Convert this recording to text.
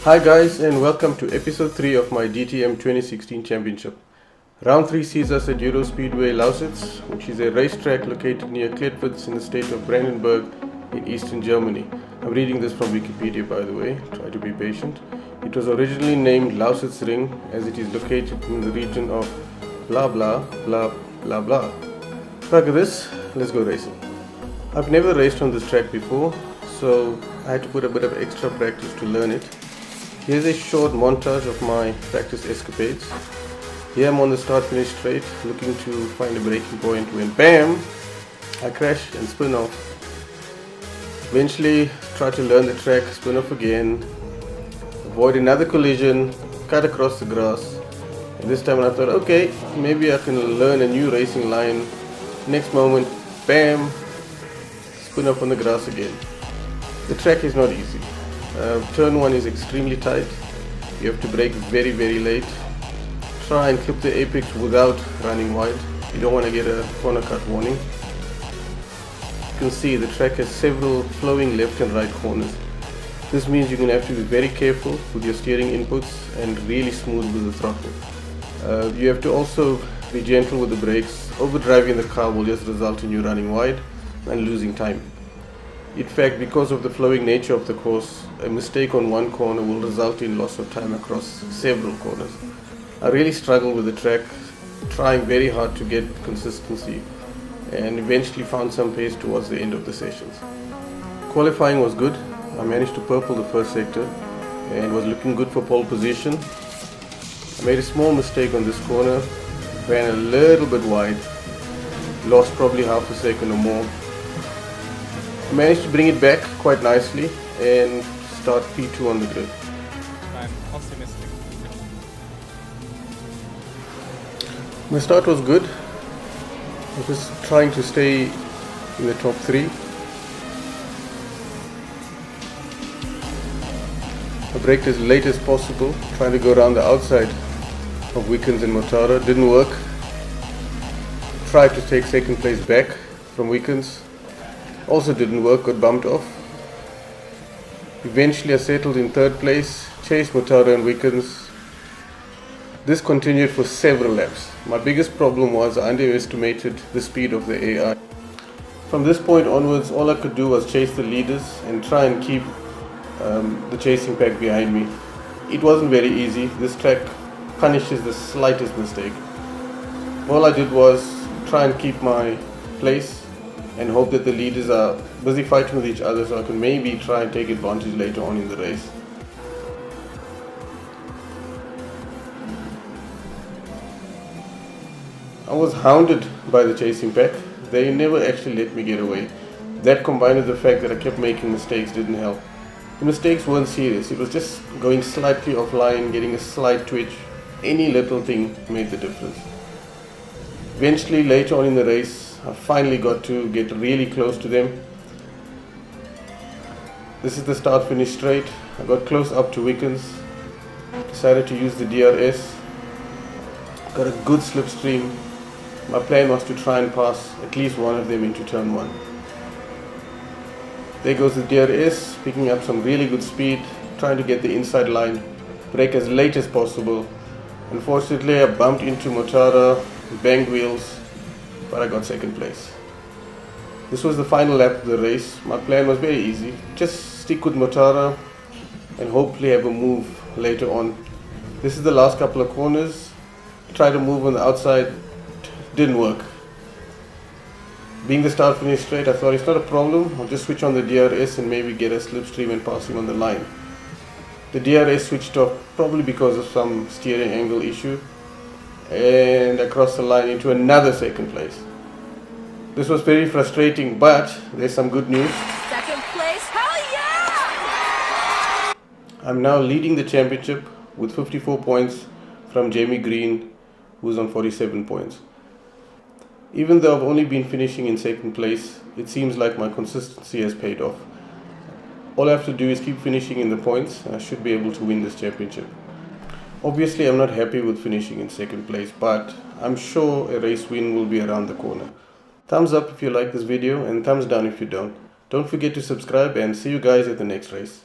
Hi guys, and welcome to episode 3 of my DTM 2016 championship. Round 3 sees us at Euro Speedway Lausitz, which is a racetrack located near Klettwitz in the state of Brandenburg in eastern Germany. I'm reading this from Wikipedia, by the way, try to be patient. It was originally named Lausitz Ring as it is located in the region of blah blah blah blah blah. Look at this, let's go racing. I've never raced on this track before, so I had to put a bit of extra practice to learn it. Here's a short montage of my practice escapades. Here I'm on the start finish straight, looking to find a braking point when BAM! I crash and spin off. Eventually try to learn the track, spin off again, avoid another collision, cut across the grass. And this time I thought, okay, maybe I can learn a new racing line. Next moment, BAM! Spin off on the grass again. The track is not easy. Turn 1 is extremely tight. You have to brake very late. Try and clip the apex without running wide. You don't want to get a corner cut warning. You can see the track has several flowing left and right corners. This means you're going to have to be very careful with your steering inputs and really smooth with the throttle. You have to also be gentle with the brakes. Overdriving the car will just result in you running wide and losing time. In fact, because of the flowing nature of the course, a mistake on one corner will result in loss of time across several corners. I really struggled with the track, trying very hard to get consistency, and eventually found some pace towards the end of the sessions. Qualifying was good. I managed to purple the first sector and was looking good for pole position. I made a small mistake on this corner, ran a little bit wide, lost probably half a second or more. I managed to bring it back quite nicely and start P2 on the grid. I'm optimistic. My start was good. I was just trying to stay in the top 3. I braked as late as possible, trying to go around the outside of Wickens and Motara. Didn't work. Tried to take second place back from Wickens. Also didn't work, got bumped off. Eventually I settled in third place, chased Motara and Wickens. This continued for several laps. My biggest problem was I underestimated the speed of the AI. From this point onwards, all I could do was chase the leaders and try and keep the chasing pack behind me. It wasn't very easy. This track punishes the slightest mistake. All I did was try and keep my place and hope that the leaders are busy fighting with each other so I can maybe try and take advantage later on in the race. I was hounded by the chasing pack. They never actually let me get away. That combined with the fact that I kept making mistakes didn't help. The mistakes weren't serious. It was just going slightly offline, getting a slight twitch. Any little thing made the difference. Eventually, later on in the race, I finally got to get really close to them. This is the start finish straight. I got close up to Wickens. Decided to use the DRS. Got a good slipstream. My plan was to try and pass at least one of them into turn 1. There goes the DRS, picking up some really good speed, trying to get the inside line, brake as late as possible. Unfortunately, I bumped into Motara, banged wheels, but I got second place. This was the final lap of the race. My plan was very easy. Just stick with Motara and hopefully have a move later on. This is the last couple of corners. Try to move on the outside. Didn't work. Being the start finish straight, I thought it's not a problem. I'll just switch on the DRS and maybe get a slipstream and passing on the line. The DRS switched off probably because of some steering angle issue, and I crossed the line into another second place. This was very frustrating, but there's some good news. Second place, hell yeah! I'm now leading the championship with 54 points from Jamie Green, who's on 47 points. Even though I've only been finishing in second place, it seems like my consistency has paid off. All I have to do is keep finishing in the points, and I should be able to win this championship. Obviously, I'm not happy with finishing in second place, but I'm sure a race win will be around the corner. Thumbs up if you like this video and thumbs down if you don't. Don't forget to subscribe and see you guys at the next race.